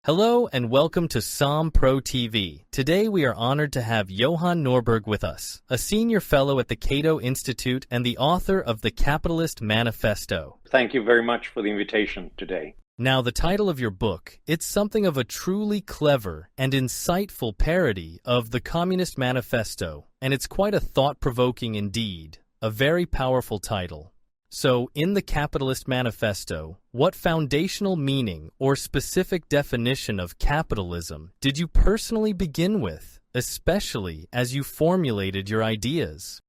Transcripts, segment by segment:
Hello and welcome to SOM Pro TV. Today we are honored to have Johan Norberg with us, a senior fellow at the Cato Institute and the author of the Capitalist Manifesto. Thank you very much for the invitation today. Now, the title of your book, it's something of a truly clever and insightful parody of the Communist Manifesto, and it's quite a thought-provoking indeed, a very powerful title. So, in the Capitalist Manifesto, what foundational meaning or specific definition of capitalism did you personally begin with, especially as you formulated your ideas?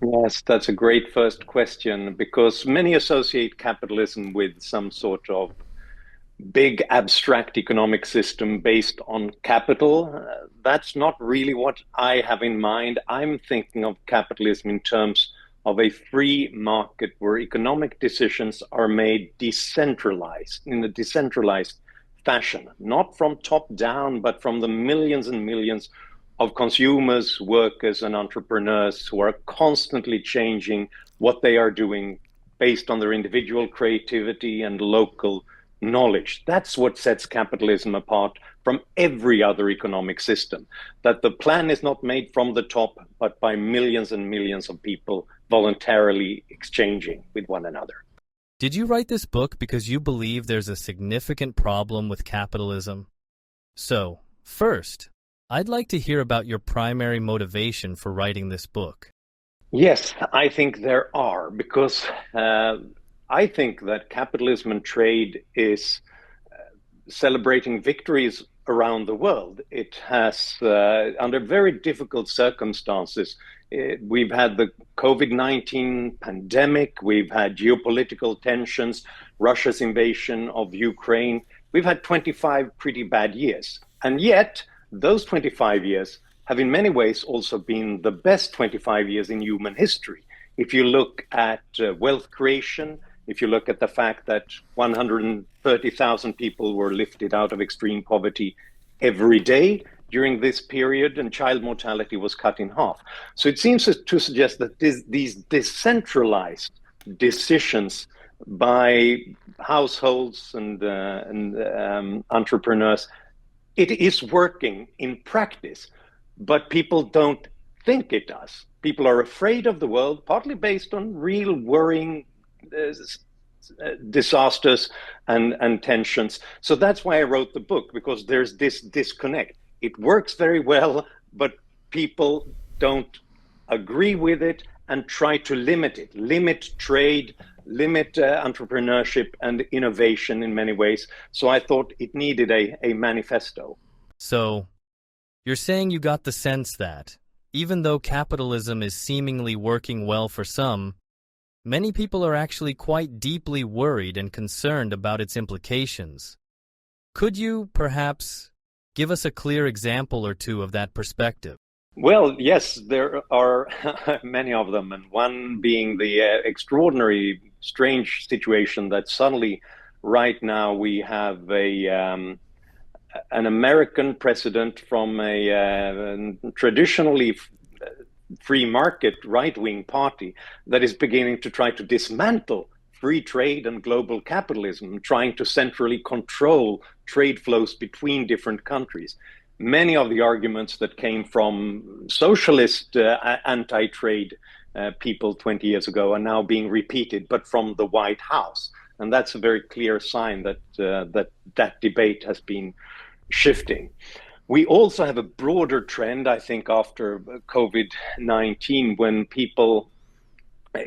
Yes, that's a great first question, because many associate capitalism with some sort of big abstract economic system based on capital. That's not really what I have in mind. I'm thinking of capitalism in terms of a free market where economic decisions are made decentralized, in a decentralized fashion, not from top down, but from the millions and millions of consumers, workers, and entrepreneurs who are constantly changing what they are doing based on their individual creativity and local knowledge. That's what sets capitalism apart from every other economic system, that the plan is not made from the top, but by millions and millions of people voluntarily exchanging with one another. Did you write this book because you believe there's a significant problem with capitalism? So, first, I'd like to hear about your primary motivation for writing this book. Yes, I think there are, because I think that capitalism and trade is celebrating victories around the world. It has, under very difficult circumstances, we've had the COVID-19 pandemic, we've had geopolitical tensions, Russia's invasion of Ukraine. We've had 25 pretty bad years. And yet, those 25 years have in many ways also been the best 25 years in human history. If you look at wealth creation, if you look at the fact that 130,000 people were lifted out of extreme poverty every day during this period, and child mortality was cut in half. So it seems to suggest that these decentralized decisions by households and entrepreneurs, it is working in practice, but people don't think it does. People are afraid of the world, partly based on real worrying disasters and tensions. So that's why I wrote the book, because there's this disconnect. It works very well, but people don't agree with it and try to limit it, limit trade, limit entrepreneurship and innovation in many ways. So I thought it needed a manifesto. So, you're saying you got the sense that, even though capitalism is seemingly working well for some, many people are actually quite deeply worried and concerned about its implications. Could you, perhaps, give us a clear example or two of that perspective? Well, yes, there are many of them, and one being the extraordinary, strange situation that suddenly, right now, we have an American president from a traditionally free market right-wing party that is beginning to try to dismantle free trade and global capitalism, trying to centrally control trade flows between different countries. Many of the arguments that came from socialist anti-trade people 20 years ago are now being repeated, but from the White House. And that's a very clear sign that that debate has been shifting. We also have a broader trend, I think, after COVID-19, when people,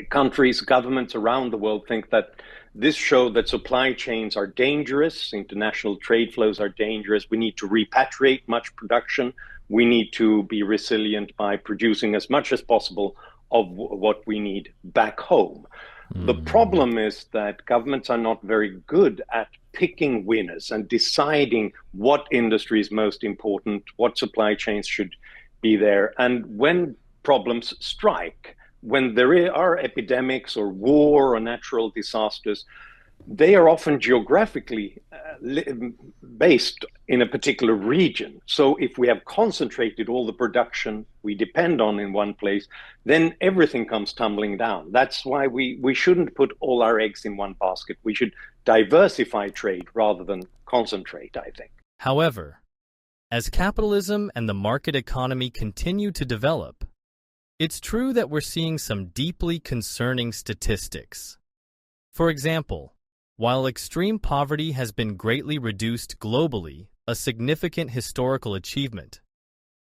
countries, governments around the world think that this showed that supply chains are dangerous, international trade flows are dangerous, we need to repatriate much production, we need to be resilient by producing as much as possible of what we need back home. The problem is that governments are not very good at picking winners and deciding what industry is most important, what supply chains should be there. And when problems strike, when there are epidemics or war or natural disasters, they are often geographically based in a particular region. So if we have concentrated all the production we depend on in one place, then everything comes tumbling down. That's why we shouldn't put all our eggs in one basket. We should diversify trade rather than concentrate, I think. However, as capitalism and the market economy continue to develop, it's true that we're seeing some deeply concerning statistics. For example, while extreme poverty has been greatly reduced globally, a significant historical achievement,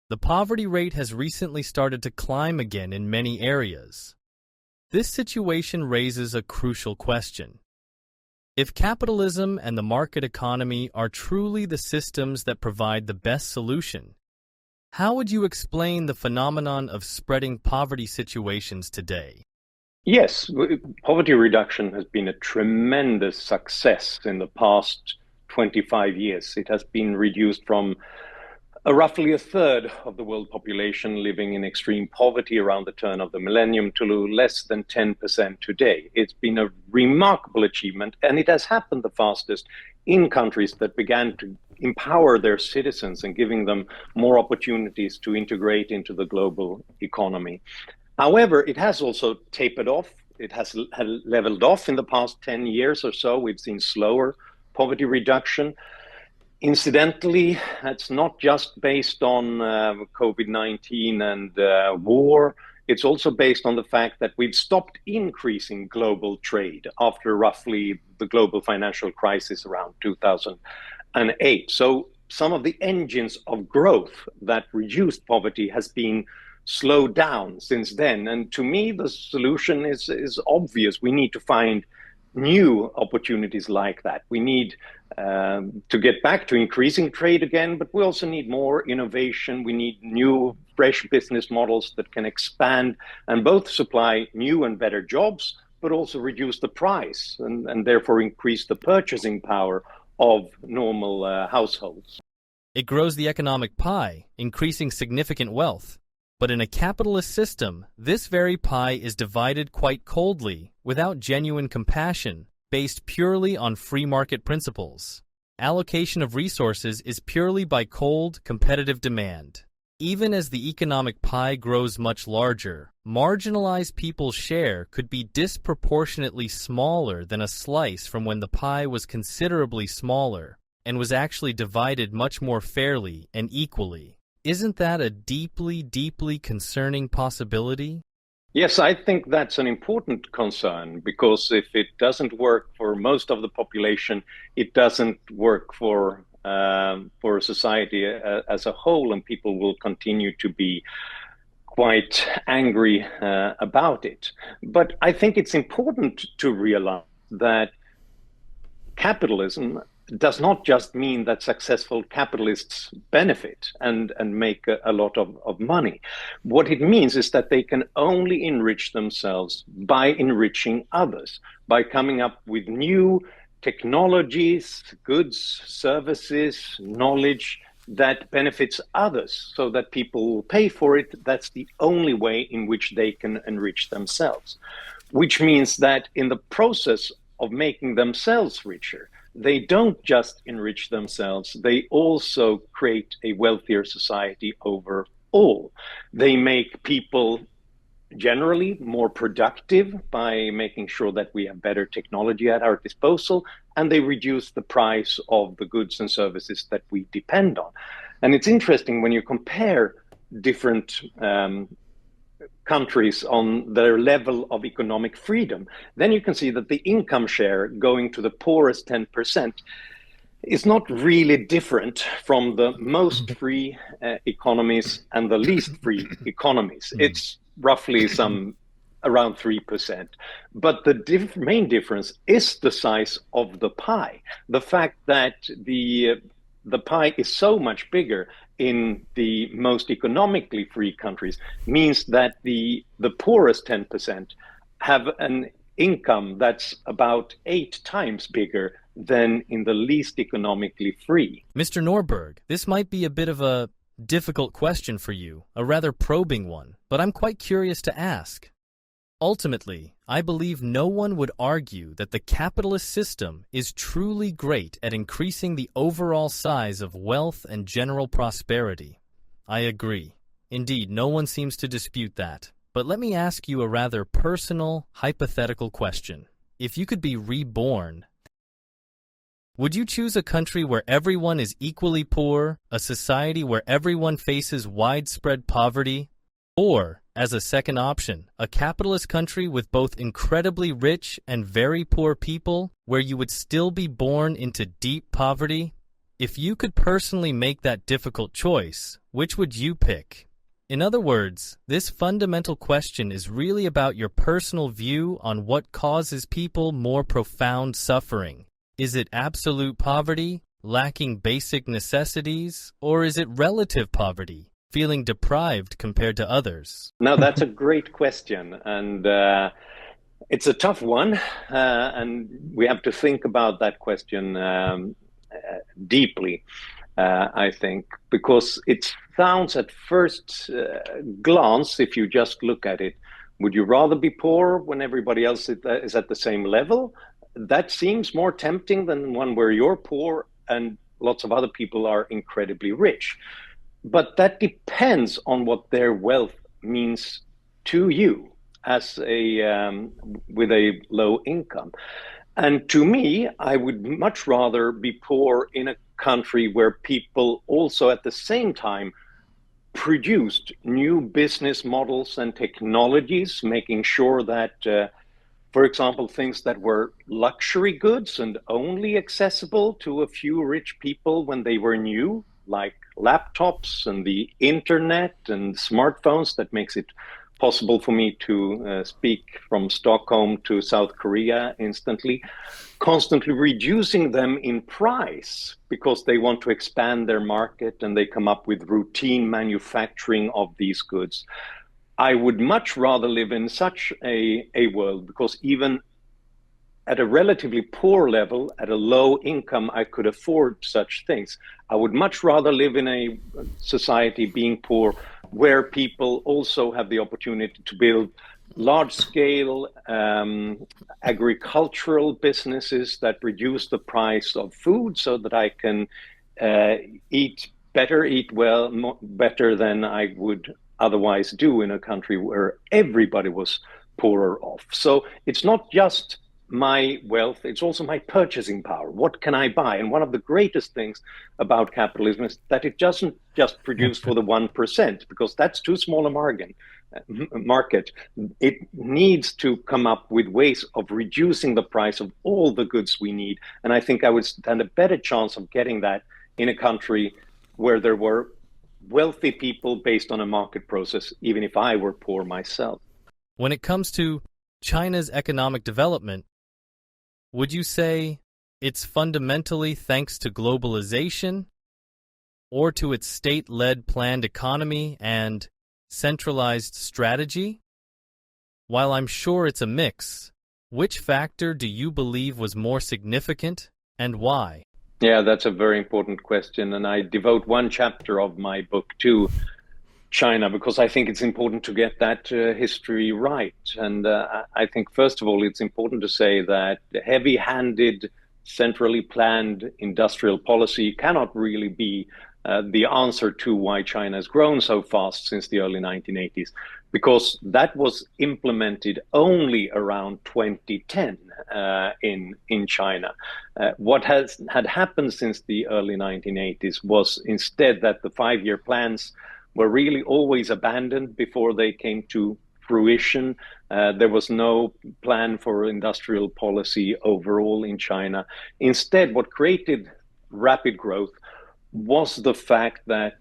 the poverty rate has recently started to climb again in many areas. This situation raises a crucial question. If capitalism and the market economy are truly the systems that provide the best solution, how would you explain the phenomenon of spreading poverty situations today? Yes, poverty reduction has been a tremendous success in the past 25 years. It has been reduced from roughly a third of the world population living in extreme poverty around the turn of the millennium to less than 10% today. It's been a remarkable achievement, and it has happened the fastest in countries that began to empower their citizens and giving them more opportunities to integrate into the global economy. However, it has also tapered off. It has leveled off in the past 10 years or so. We've seen slower poverty reduction. Incidentally, it's not just based on COVID-19 and war. It's also based on the fact that we've stopped increasing global trade after roughly the global financial crisis around 2008. So some of the engines of growth that reduced poverty has been slowed down since then. And to me, the solution is obvious. We need to find new opportunities like that. We need to get back to increasing trade again, but we also need more innovation. We need new, fresh business models that can expand and both supply new and better jobs, but also reduce the price and therefore increase the purchasing power of normal households. It grows the economic pie, increasing significant wealth. But in a capitalist system, this very pie is divided quite coldly, without genuine compassion, based purely on free market principles. Allocation of resources is purely by cold, competitive demand. Even as the economic pie grows much larger, marginalized people's share could be disproportionately smaller than a slice from when the pie was considerably smaller and was actually divided much more fairly and equally. Isn't that a deeply, deeply concerning possibility? Yes, I think that's an important concern because if it doesn't work for most of the population, it doesn't work for society as a whole, and people will continue to be quite angry about it. But I think it's important to realize that capitalism does not just mean that successful capitalists benefit and make a lot of money. What it means is that they can only enrich themselves by enriching others, by coming up with new technologies, goods, services, knowledge that benefits others so that people will pay for it. That's the only way in which they can enrich themselves, which means that in the process of making themselves richer, they don't just enrich themselves, they also create a wealthier society overall. They make people generally more productive by making sure that we have better technology at our disposal, and they reduce the price of the goods and services that we depend on. And it's interesting when you compare different countries on their level of economic freedom, then you can see that the income share going to the poorest 10% is not really different from the most free economies and the least free economies. It's roughly around 3%. But the main difference is the size of the pie. The fact that the pie is so much bigger in the most economically free countries means that the poorest 10% have an income that's about 8 times bigger than in the least economically free. Mr. Norberg, this might be a bit of a difficult question for you, a rather probing one, but I'm quite curious to ask. Ultimately, I believe no one would argue that the capitalist system is truly great at increasing the overall size of wealth and general prosperity. I agree. Indeed, no one seems to dispute that. But let me ask you a rather personal, hypothetical question. If you could be reborn, Would you choose a country where everyone is equally poor, a society where everyone faces widespread poverty? Or, as a second option, a capitalist country with both incredibly rich and very poor people, where you would still be born into deep poverty? If you could personally make that difficult choice, which would you pick? In other words, this fundamental question is really about your personal view on what causes people more profound suffering. Is it absolute poverty, lacking basic necessities, or is it relative poverty, feeling deprived compared to others? Now, that's a great question, and it's a tough one, and we have to think about that question deeply, I think, because it sounds at first glance, if you just look at it, would you rather be poor when everybody else is at the same level? That seems more tempting than one where you're poor and lots of other people are incredibly rich. But that depends on what their wealth means to you as with a low income. And to me, I would much rather be poor in a country where people also at the same time produced new business models and technologies, making sure that for example, things that were luxury goods and only accessible to a few rich people when they were new, like laptops and the internet and smartphones that makes it possible for me to speak from Stockholm to South Korea instantly, constantly reducing them in price because they want to expand their market and they come up with routine manufacturing of these goods. I would much rather live in such a world because even at a relatively poor level, at a low income, I could afford such things. I would much rather live in a society being poor where people also have the opportunity to build large-scale agricultural businesses that reduce the price of food so that I can eat well, better than I would otherwise do in a country where everybody was poorer off. So it's not just my wealth, it's also my purchasing power. What can I buy? And one of the greatest things about capitalism is that it doesn't just produce for the 1%, because that's too small a market. It needs to come up with ways of reducing the price of all the goods we need. And I think I would stand a better chance of getting that in a country where there were wealthy people based on a market process, even if I were poor myself. When it comes to China's economic development, would you say it's fundamentally thanks to globalization or to its state-led planned economy and centralized strategy? While I'm sure it's a mix, which factor do you believe was more significant and why? Yeah, that's a very important question. And I devote one chapter of my book to China because I think it's important to get that history right. And I think, first of all, it's important to say that heavy-handed, centrally planned industrial policy cannot really be the answer to why China has grown so fast since the early 1980s, because that was implemented only around 2010 in China. What had happened since the early 1980s was instead that the 5-year plans were really always abandoned before they came to fruition. There was no plan for industrial policy overall in China. Instead, what created rapid growth was the fact that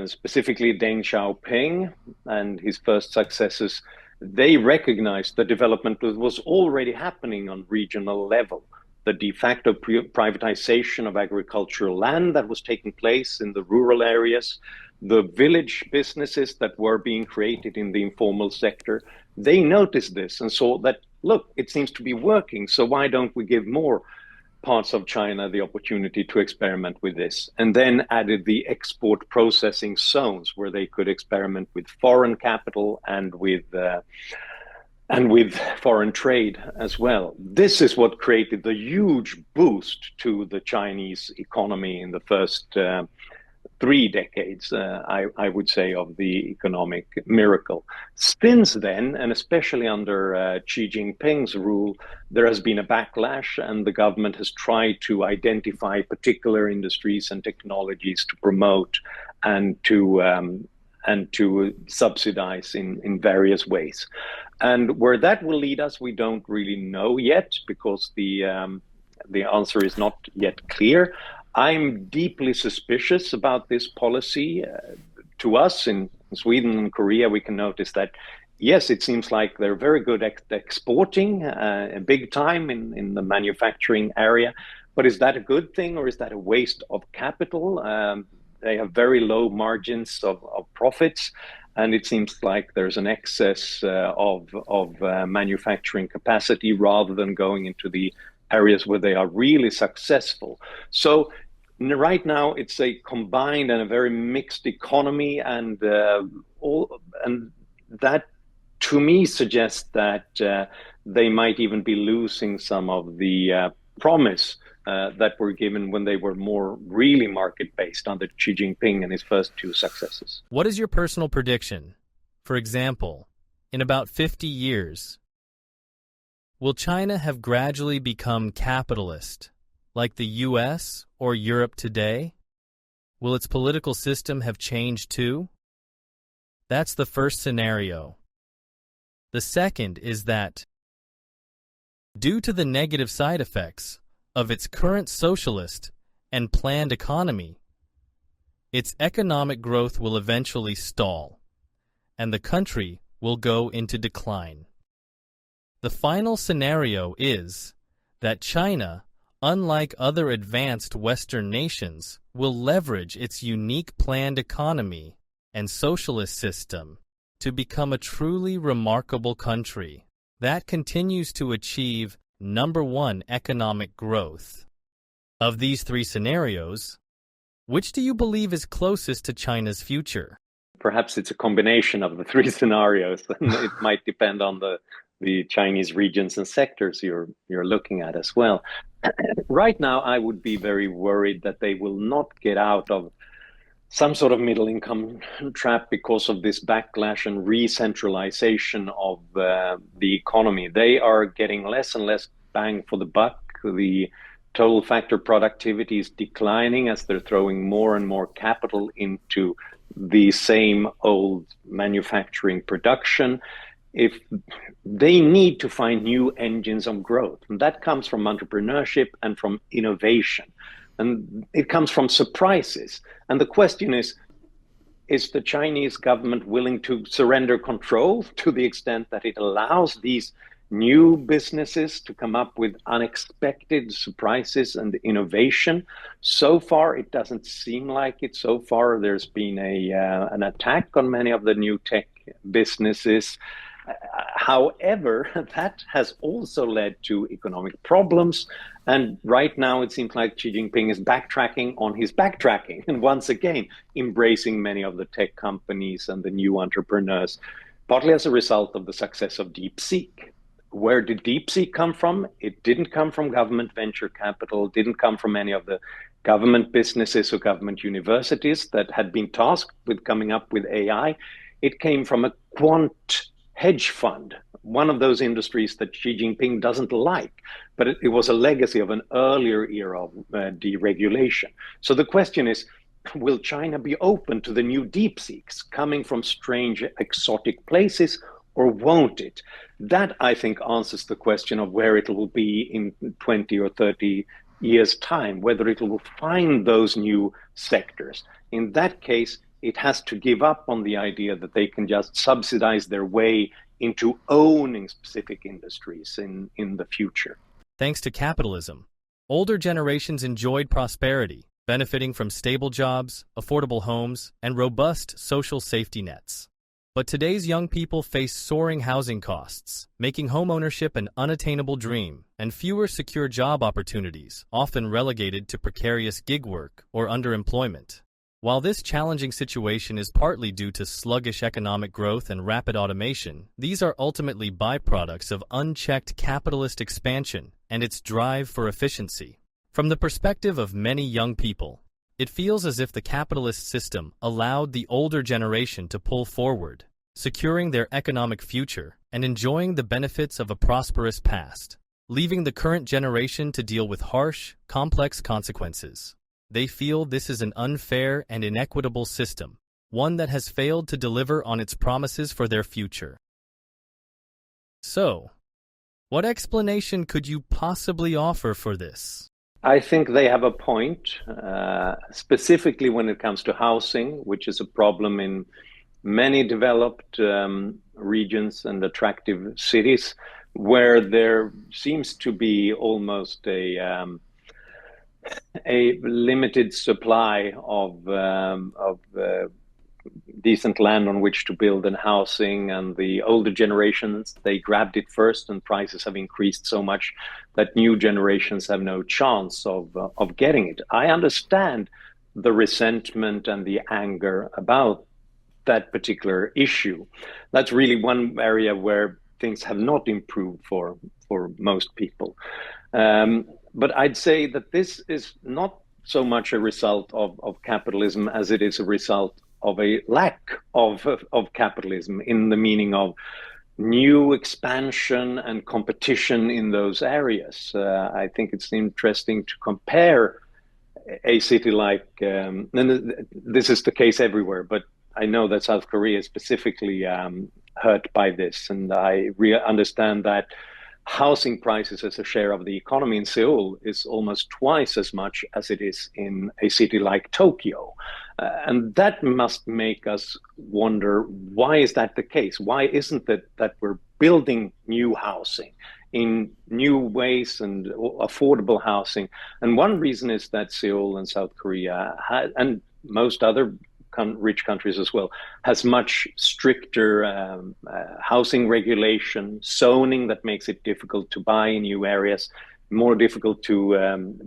specifically Deng Xiaoping and his first successors, they recognized the development that was already happening on regional level. The de facto privatization of agricultural land that was taking place in the rural areas, the village businesses that were being created in the informal sector, they noticed this and saw that, look, it seems to be working, so why don't we give more parts of China the opportunity to experiment with this, and then added the export processing zones where they could experiment with foreign capital and with foreign trade as well. This is what created the huge boost to the Chinese economy in the first 3 decades, I would say, of the economic miracle. Since then, and especially under Xi Jinping's rule, there has been a backlash, and the government has tried to identify particular industries and technologies to promote and to subsidize in various ways. And where that will lead us, we don't really know yet, because the answer is not yet clear. I'm deeply suspicious about this policy. To us in Sweden and Korea, we can notice that, yes, it seems like they're very good at exporting big time in the manufacturing area. But is that a good thing, or is that a waste of capital? They have very low margins of profits. And it seems like there's an excess of manufacturing capacity rather than going into the areas where they are really successful. So right now it's a combined and a very mixed economy, and that to me suggests that they might even be losing some of the promise that were given when they were more really market-based under Xi Jinping and his first 2 successes. What is your personal prediction? For example, in about 50 years, will China have gradually become capitalist, like the US or Europe today? Will its political system have changed too? That's the first scenario. The second is that, due to the negative side effects of its current socialist and planned economy, its economic growth will eventually stall, and the country will go into decline. The final scenario is that China, unlike other advanced Western nations, will leverage its unique planned economy and socialist system to become a truly remarkable country that continues to achieve number 1 economic growth. Of these 3 scenarios, which do you believe is closest to China's future? Perhaps it's a combination of the 3 scenarios, and it might depend on the Chinese regions and sectors you're looking at as well. Right now, I would be very worried that they will not get out of some sort of middle income trap because of this backlash and re-centralization of the economy. They are getting less and less bang for the buck. The total factor productivity is declining as they're throwing more and more capital into the same old manufacturing production. If they need to find new engines of growth, and that comes from entrepreneurship and from innovation. And it comes from surprises. And the question is the Chinese government willing to surrender control to the extent that it allows these new businesses to come up with unexpected surprises and innovation? So far, it doesn't seem like it. So far, there's been an attack on many of the new tech businesses. However, that has also led to economic problems. And right now, it seems like Xi Jinping is backtracking on his backtracking, and once again, embracing many of the tech companies and the new entrepreneurs, partly as a result of the success of DeepSeek. Where did DeepSeek come from? It didn't come from government venture capital, didn't come from any of the government businesses or government universities that had been tasked with coming up with AI. It came from a quant hedge fund, one of those industries that Xi Jinping doesn't like, but it was a legacy of an earlier era of deregulation. So the question is, will China be open to the new DeepSeeks coming from strange exotic places, or won't it? That, I think, answers the question of where it will be in 20 or 30 years' time, whether it will find those new sectors. In that case, it has to give up on the idea that they can just subsidize their way into owning specific industries in the future. Thanks to capitalism, older generations enjoyed prosperity, benefiting from stable jobs, affordable homes, and robust social safety nets. But today's young people face soaring housing costs, making homeownership an unattainable dream, and fewer secure job opportunities, often relegated to precarious gig work or underemployment. While this challenging situation is partly due to sluggish economic growth and rapid automation, these are ultimately byproducts of unchecked capitalist expansion and its drive for efficiency. From the perspective of many young people, It feels as if the capitalist system allowed the older generation to pull forward, securing their economic future and enjoying the benefits of a prosperous past, leaving the current generation to deal with harsh, complex consequences. They feel this is an unfair and inequitable system, one that has failed to deliver on its promises for their future. So, what explanation could you possibly offer for this? I think they have a point, specifically when it comes to housing, which is a problem in many developed regions and attractive cities, where there seems to be almost a limited supply of decent land on which to build and housing, and the older generations, they grabbed it first, and prices have increased so much that new generations have no chance of getting it. I understand the resentment and the anger about that particular issue. That's really one area where things have not improved for most people. But I'd say that this is not so much a result of capitalism as it is a result of a lack of capitalism, in the meaning of new expansion and competition in those areas. I think it's interesting to compare a city like, and this is the case everywhere, but I know that South Korea is specifically hurt by this, and I understand that housing prices as a share of the economy in Seoul is almost twice as much as it is in a city like Tokyo. And that must make us wonder, why is that the case? Why isn't it that we're building new housing in new ways and affordable housing? And one reason is that Seoul and South Korea, and most other rich countries as well, has much stricter housing regulation, zoning that makes it difficult to buy in new areas, more difficult to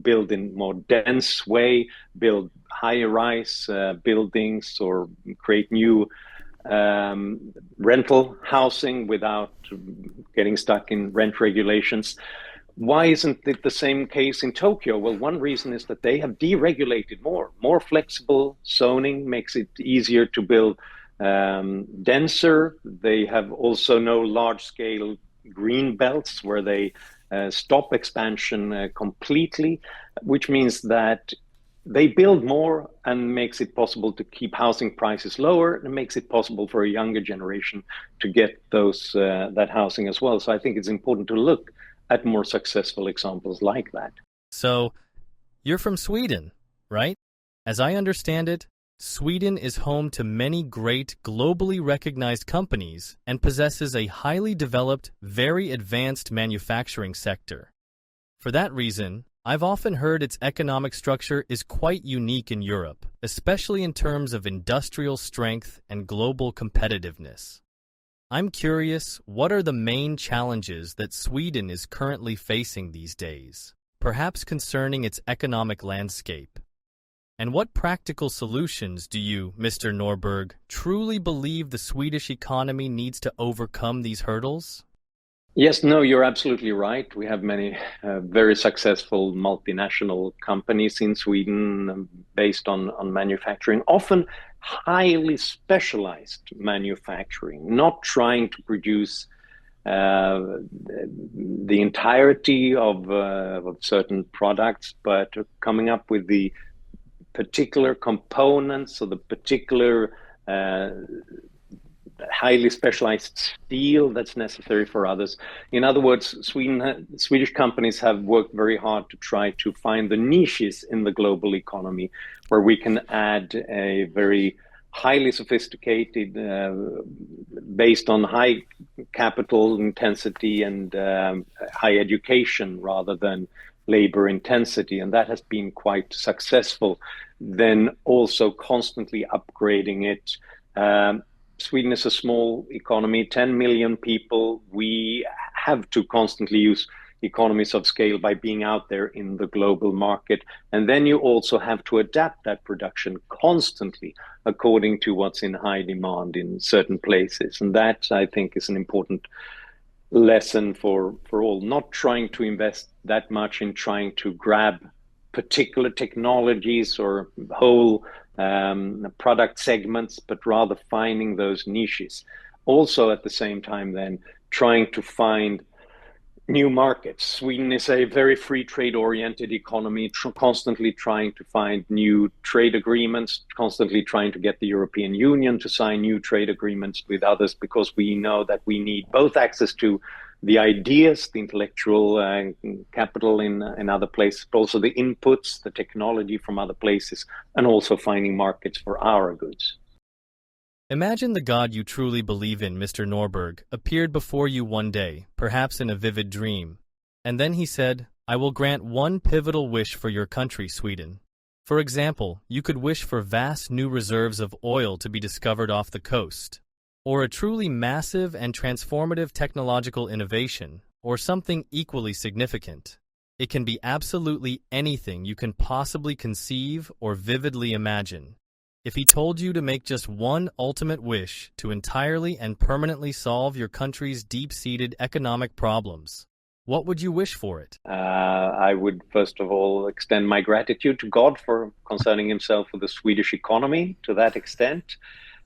build in more dense way, build higher rise buildings, or create new rental housing without getting stuck in rent regulations. Why isn't it the same case in Tokyo? Well, one reason is that they have deregulated more flexible zoning makes it easier to build denser. They have also no large-scale green belts where they stop expansion completely, which means that they build more and makes it possible to keep housing prices lower, and makes it possible for a younger generation to get that housing as well. So I think it's important to look at more successful examples like that. So, you're from Sweden, right? As I understand it, Sweden is home to many great globally recognized companies and possesses a highly developed, very advanced manufacturing sector. For that reason, I've often heard its economic structure is quite unique in Europe, especially in terms of industrial strength and global competitiveness. I'm curious, what are the main challenges that Sweden is currently facing these days, perhaps concerning its economic landscape? And what practical solutions do you, Mr. Norberg, truly believe the Swedish economy needs to overcome these hurdles? Yes, no, you're absolutely right. We have many very successful multinational companies in Sweden based on manufacturing, often highly specialized manufacturing, not trying to produce the entirety of certain products, but coming up with the particular components or the particular highly specialized steel that's necessary for others. In other words, Swedish companies have worked very hard to try to find the niches in the global economy where we can add a very highly sophisticated, based on high capital intensity and high education rather than labor intensity. And that has been quite successful. Then also constantly upgrading it. Sweden is a small economy, 10 million people. We have to constantly use economies of scale by being out there in the global market. And then you also have to adapt that production constantly according to what's in high demand in certain places. And that, I think, is an important lesson for all, not trying to invest that much in trying to grab particular technologies or whole product segments, but rather finding those niches. Also, at the same time, then trying to find new markets. Sweden is a very free trade oriented economy, constantly trying to find new trade agreements, constantly trying to get the European Union to sign new trade agreements with others, because we know that we need both access to the ideas, the intellectual capital in other places, but also the inputs, the technology from other places, and also finding markets for our goods. Imagine the God you truly believe in, Mr. Norberg, appeared before you one day, perhaps in a vivid dream. And then he said, "I will grant one pivotal wish for your country, Sweden." For example, you could wish for vast new reserves of oil to be discovered off the coast, or a truly massive and transformative technological innovation, or something equally significant. It can be absolutely anything you can possibly conceive or vividly imagine. If he told you to make just one ultimate wish to entirely and permanently solve your country's deep-seated economic problems, what would you wish for it? I would first of all extend my gratitude to God for concerning himself with the Swedish economy to that extent.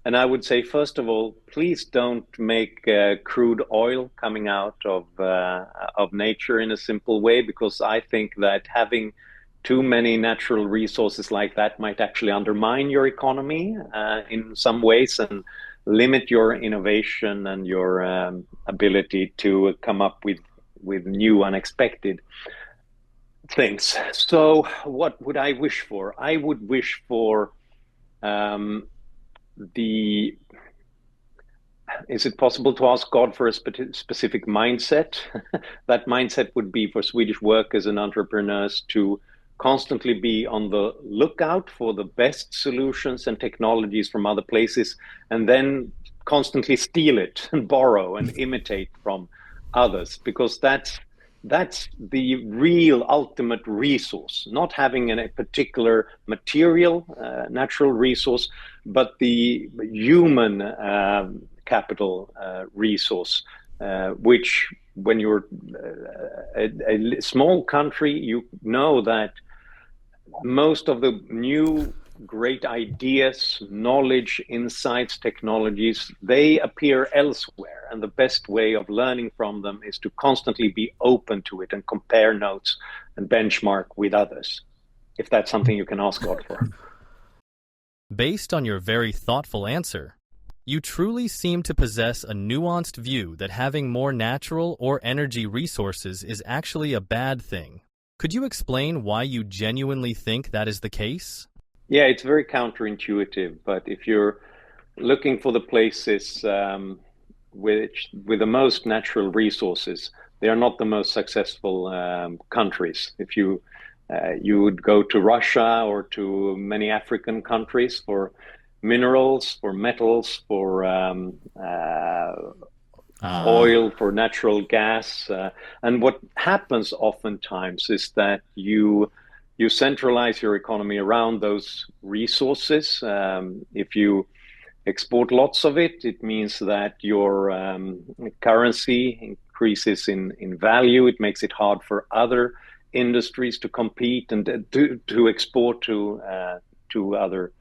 And I would say, first of all, please don't make crude oil coming out of nature in a simple way, because I think that having too many natural resources like that might actually undermine your economy in some ways and limit your innovation and your ability to come up with new unexpected things. So what would I wish for? I would wish for is it possible to ask God for a specific mindset? That mindset would be for Swedish workers and entrepreneurs to constantly be on the lookout for the best solutions and technologies from other places, and then constantly steal it and borrow and imitate from others, because that's the real ultimate resource, not having a particular material natural resource, but the human capital resource, which when you're a small country, you know that most of the new great ideas, knowledge, insights, technologies, they appear elsewhere. And the best way of learning from them is to constantly be open to it and compare notes and benchmark with others, if that's something you can ask God for. Based on your very thoughtful answer, you truly seem to possess a nuanced view that having more natural or energy resources is actually a bad thing. Could you explain why you genuinely think that is the case? Yeah, it's very counterintuitive, but if you're looking for the places with the most natural resources, they are not the most successful countries. If you would go to Russia or to many African countries for minerals, for metals, for oil, for natural gas. And what happens oftentimes is that you centralize your economy around those resources. If you export lots of it, it means that your currency increases in value. It makes it hard for other industries to compete and to export to other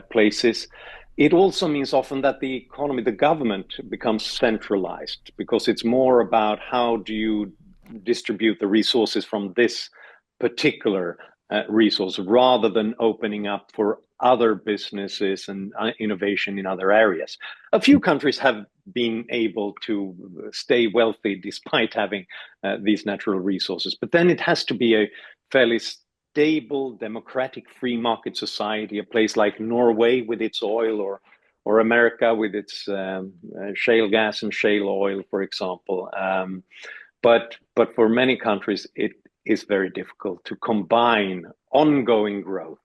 places. It also means often that the economy, the government, becomes centralized, because it's more about how do you distribute the resources from this particular resource, rather than opening up for other businesses and innovation in other areas. A few countries have been able to stay wealthy despite having these natural resources, but then it has to be a fairly stable, democratic, free market society, a place like Norway with its oil, or America with its shale gas and shale oil, for example. But for many countries, it is very difficult to combine ongoing growth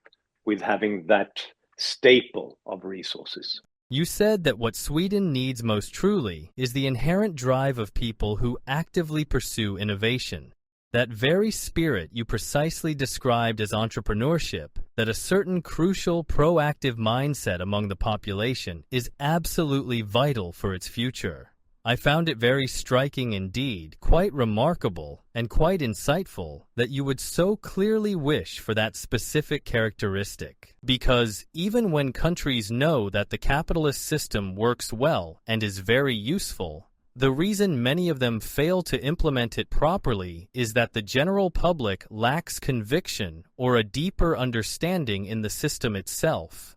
with having that staple of resources. You said that what Sweden needs most truly is the inherent drive of people who actively pursue innovation. That very spirit you precisely described as entrepreneurship, that a certain crucial proactive mindset among the population is absolutely vital for its future. I found it very striking indeed, quite remarkable, and quite insightful that you would so clearly wish for that specific characteristic. Because even when countries know that the capitalist system works well and is very useful, the reason many of them fail to implement it properly is that the general public lacks conviction or a deeper understanding in the system itself.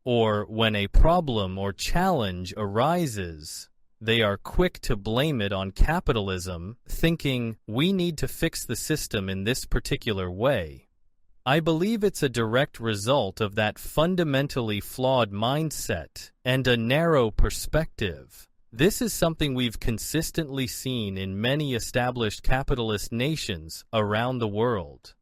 Or when a problem or challenge arises, they are quick to blame it on capitalism, thinking we need to fix the system in this particular way. I believe it's a direct result of that fundamentally flawed mindset and a narrow perspective. This is something we've consistently seen in many established capitalist nations around the world.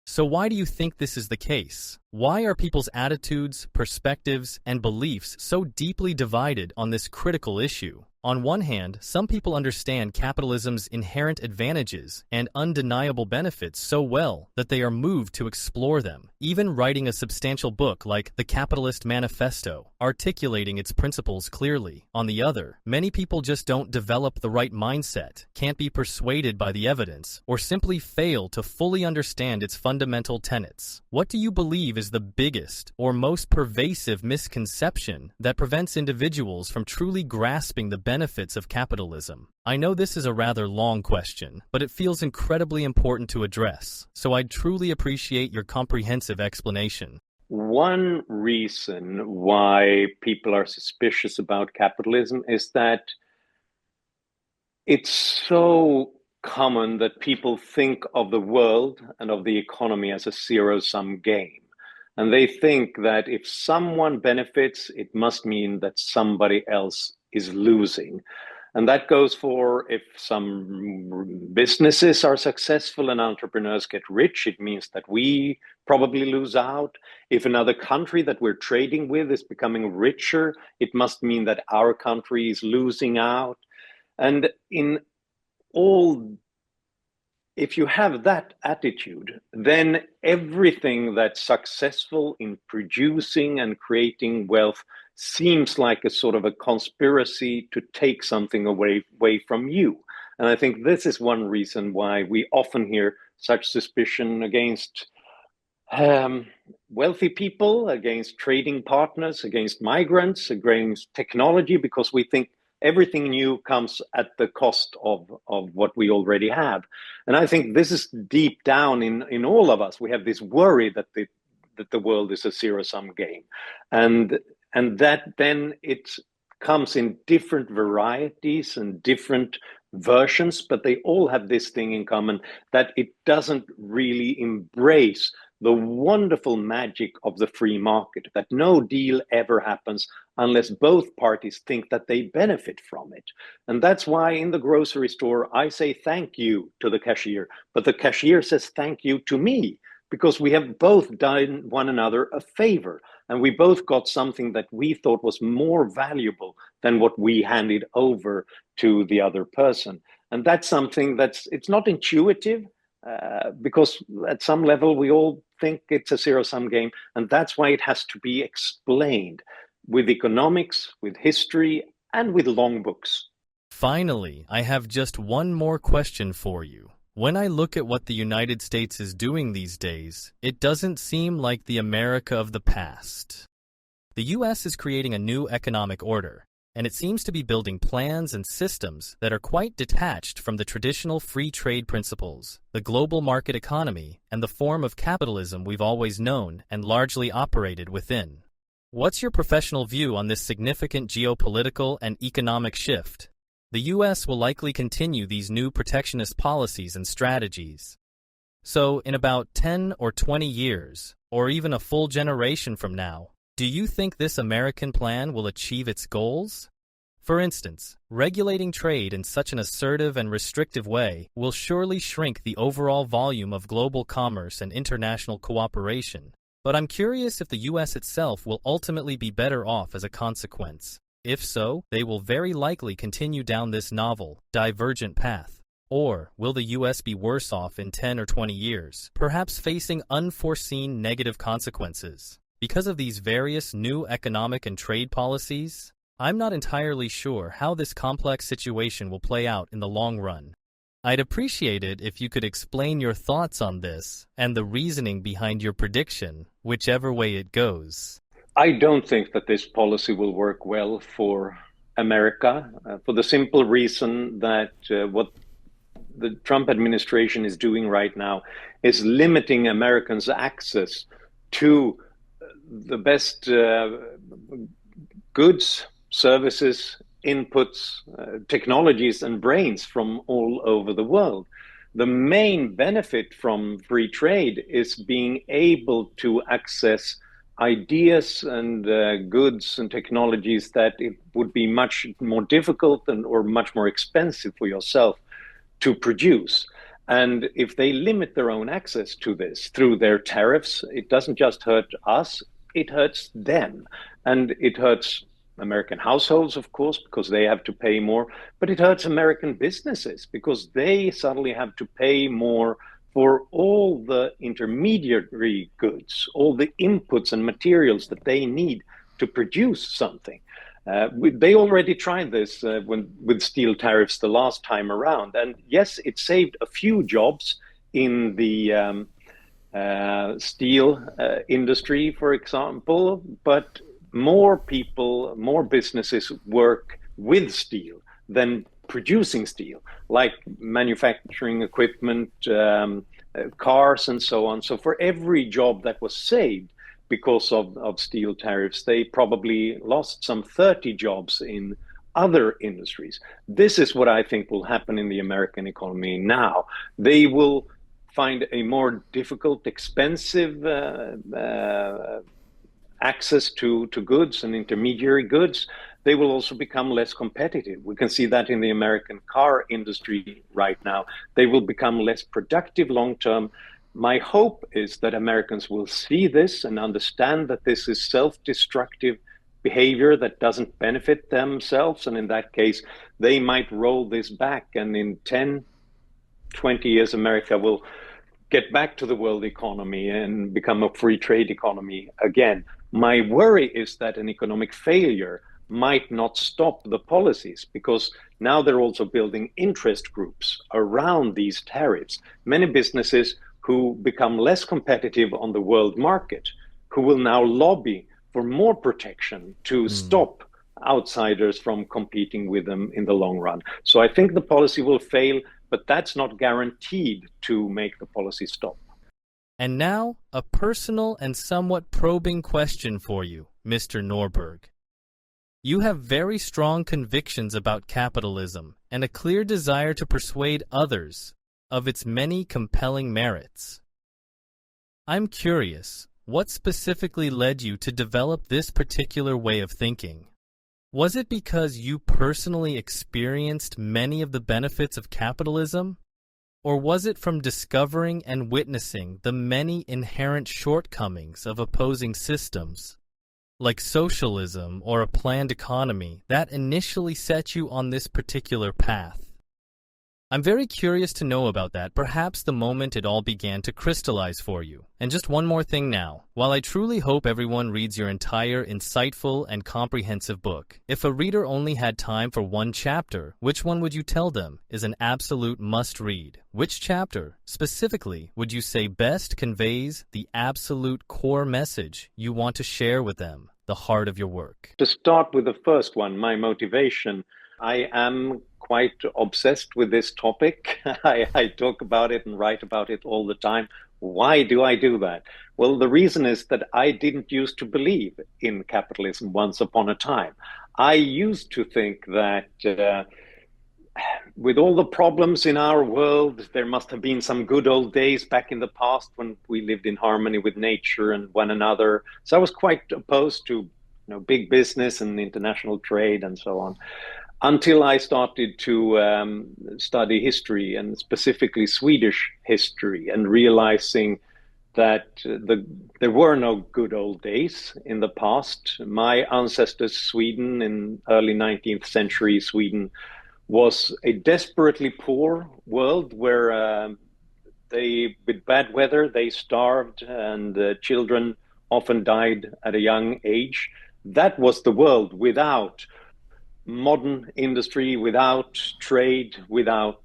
So why do you think this is the case? Why are people's attitudes, perspectives, and beliefs so deeply divided on this critical issue? On one hand, some people understand capitalism's inherent advantages and undeniable benefits so well that they are moved to explore them, even writing a substantial book like The Capitalist Manifesto, articulating its principles clearly. On the other, many people just don't develop the right mindset, can't be persuaded by the evidence, or simply fail to fully understand its fundamental tenets. What do you believe is the biggest or most pervasive misconception that prevents individuals from truly grasping the benefits of capitalism? I know this is a rather long question, but it feels incredibly important to address, so I'd truly appreciate your comprehensive explanation. One reason why people are suspicious about capitalism is that it's so common that people think of the world and of the economy as a zero-sum game. And they think that if someone benefits, it must mean that somebody else is losing. And that goes for if some businesses are successful and entrepreneurs get rich, it means that we probably lose out. If another country that we're trading with is becoming richer, it must mean that our country is losing out. And if you have that attitude, then everything that's successful in producing and creating wealth seems like a sort of a conspiracy to take something away from you. And I think this is one reason why we often hear such suspicion against wealthy people, against trading partners, against migrants, against technology, because we think everything new comes at the cost of what we already have. And I think this is deep down in all of us. We have this worry that the world is a zero-sum game. And that then it comes in different varieties and different versions, but they all have this thing in common, that it doesn't really embrace the wonderful magic of the free market, that no deal ever happens unless both parties think that they benefit from it. And that's why in the grocery store, I say thank you to the cashier, but the cashier says thank you to me, because we have both done one another a favor, and we both got something that we thought was more valuable than what we handed over to the other person. And that's something it's not intuitive, because at some level we all think it's a zero-sum game, and that's why it has to be explained with economics, with history, and with long books. Finally, I have just one more question for you. When I look at what the United States is doing these days, it doesn't seem like the America of the past. The US is creating a new economic order, and it seems to be building plans and systems that are quite detached from the traditional free trade principles, the global market economy, and the form of capitalism we've always known and largely operated within. What's your professional view on this significant geopolitical and economic shift? The US will likely continue these new protectionist policies and strategies. So, in about 10 or 20 years, or even a full generation from now, do you think this American plan will achieve its goals? For instance, regulating trade in such an assertive and restrictive way will surely shrink the overall volume of global commerce and international cooperation. But I'm curious if the US itself will ultimately be better off as a consequence. If so, they will very likely continue down this novel, divergent path. Or will the US be worse off in 10 or 20 years, perhaps facing unforeseen negative consequences? Because of these various new economic and trade policies, I'm not entirely sure how this complex situation will play out in the long run. I'd appreciate it if you could explain your thoughts on this and the reasoning behind your prediction, whichever way it goes. I don't think that this policy will work well for America for the simple reason that what the Trump administration is doing right now is limiting Americans' access to the best goods, services, inputs, technologies, and brains from all over the world. The main benefit from free trade is being able to access ideas and goods and technologies that it would be much more difficult or much more expensive for yourself to produce. And if they limit their own access to this through their tariffs, it doesn't just hurt us, it hurts them. And it hurts American households, of course, because they have to pay more, but it hurts American businesses because they suddenly have to pay more for all the intermediary goods, all the inputs and materials that they need to produce something. They already tried this with steel tariffs the last time around. And yes, it saved a few jobs in the steel industry, for example, but more people, more businesses work with steel than producing steel, like manufacturing equipment, cars, and so on. So for every job that was saved because of steel tariffs, they probably lost some 30 jobs in other industries. This is what I think will happen in the American economy now. They will find a more difficult, expensive access to goods and intermediary goods. They will also become less competitive. We can see that in the American car industry right now. They will become less productive long term. My hope is that Americans will see this and understand that this is self-destructive behavior that doesn't benefit themselves. And in that case, they might roll this back. And in 10, 20 years, America will get back to the world economy and become a free trade economy again. My worry is that an economic failure might not stop the policies because now they're also building interest groups around these tariffs. Many businesses who become less competitive on the world market, who will now lobby for more protection to stop outsiders from competing with them in the long run. So I think the policy will fail, but that's not guaranteed to make the policy stop. And now, a personal and somewhat probing question for you, Mr. Norberg. You have very strong convictions about capitalism and a clear desire to persuade others of its many compelling merits. I'm curious, what specifically led you to develop this particular way of thinking? Was it because you personally experienced many of the benefits of capitalism? Or was it from discovering and witnessing the many inherent shortcomings of opposing systems, like socialism or a planned economy, that initially set you on this particular path? I'm very curious to know about that, perhaps the moment it all began to crystallize for you. And just one more thing now. While I truly hope everyone reads your entire insightful and comprehensive book, if a reader only had time for one chapter, which one would you tell them is an absolute must-read? Which chapter, specifically, would you say best conveys the absolute core message you want to share with them, the heart of your work? To start with the first one, my motivation, I am quite obsessed with this topic. I talk about it and write about it all the time. Why do I do that? Well, the reason is that I didn't used to believe in capitalism once upon a time. I used to think that with all the problems in our world, there must have been some good old days back in the past when we lived in harmony with nature and one another. So I was quite opposed to big business and international trade and so on, until I started to study history, and specifically Swedish history, and realizing that there were no good old days in the past. My ancestors, Sweden, in early 19th century Sweden, was a desperately poor world where with bad weather, they starved, and children often died at a young age. That was the world without modern industry, without trade, without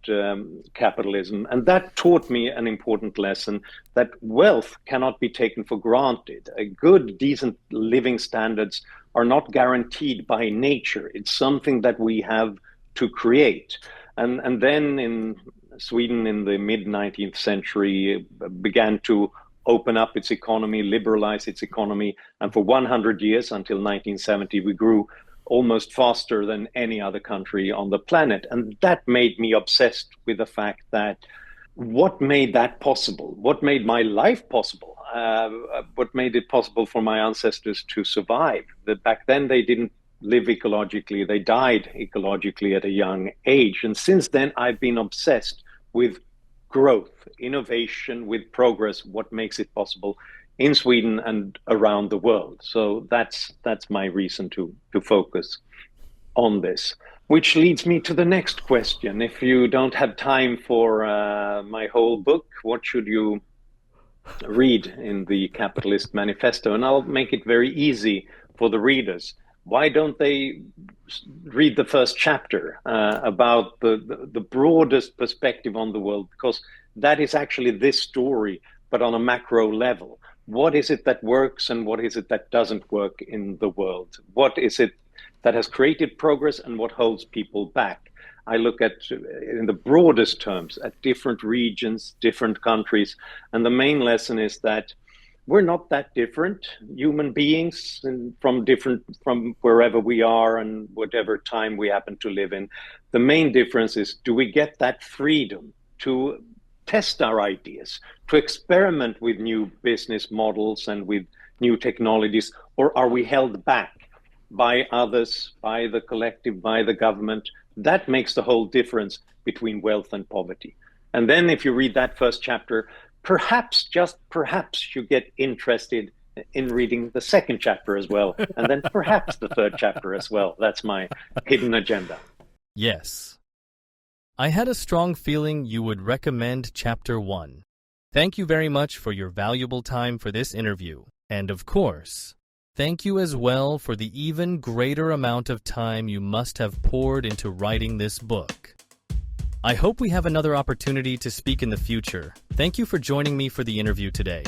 capitalism. And that taught me an important lesson, that wealth cannot be taken for granted. A good, decent living standards are not guaranteed by nature. It's something that we have to create. And then in Sweden in the mid 19th century began to open up its economy, liberalize its economy. And for 100 years, until 1970, we grew almost faster than any other country on the planet. And that made me obsessed with the fact that what made that possible? What made my life possible? What made it possible for my ancestors to survive? That back then they didn't live ecologically, they died ecologically at a young age. And since then, I've been obsessed with growth, innovation, with progress, what makes it possible in Sweden and around the world. So that's my reason to focus on this. Which leads me to the next question. If you don't have time for my whole book, what should you read in the Capitalist Manifesto? And I'll make it very easy for the readers. Why don't they read the first chapter about the broadest perspective on the world? Because that is actually this story, but on a macro level. What is it that works and what is it that doesn't work in the world? What is it that has created progress and what holds people back? I look at, in the broadest terms, at different regions, different countries. And the main lesson is that we're not that different human beings from wherever we are and whatever time we happen to live in. The main difference is, do we get that freedom to test our ideas, to experiment with new business models and with new technologies, or are we held back by others, by the collective, by the government? That makes the whole difference between wealth and poverty. And then if you read that first chapter, perhaps, just perhaps, you get interested in reading the second chapter as well, and then perhaps the third chapter as well. That's my hidden agenda. Yes. I had a strong feeling you would recommend Chapter 1. Thank you very much for your valuable time for this interview. And of course, thank you as well for the even greater amount of time you must have poured into writing this book. I hope we have another opportunity to speak in the future. Thank you for joining me for the interview today.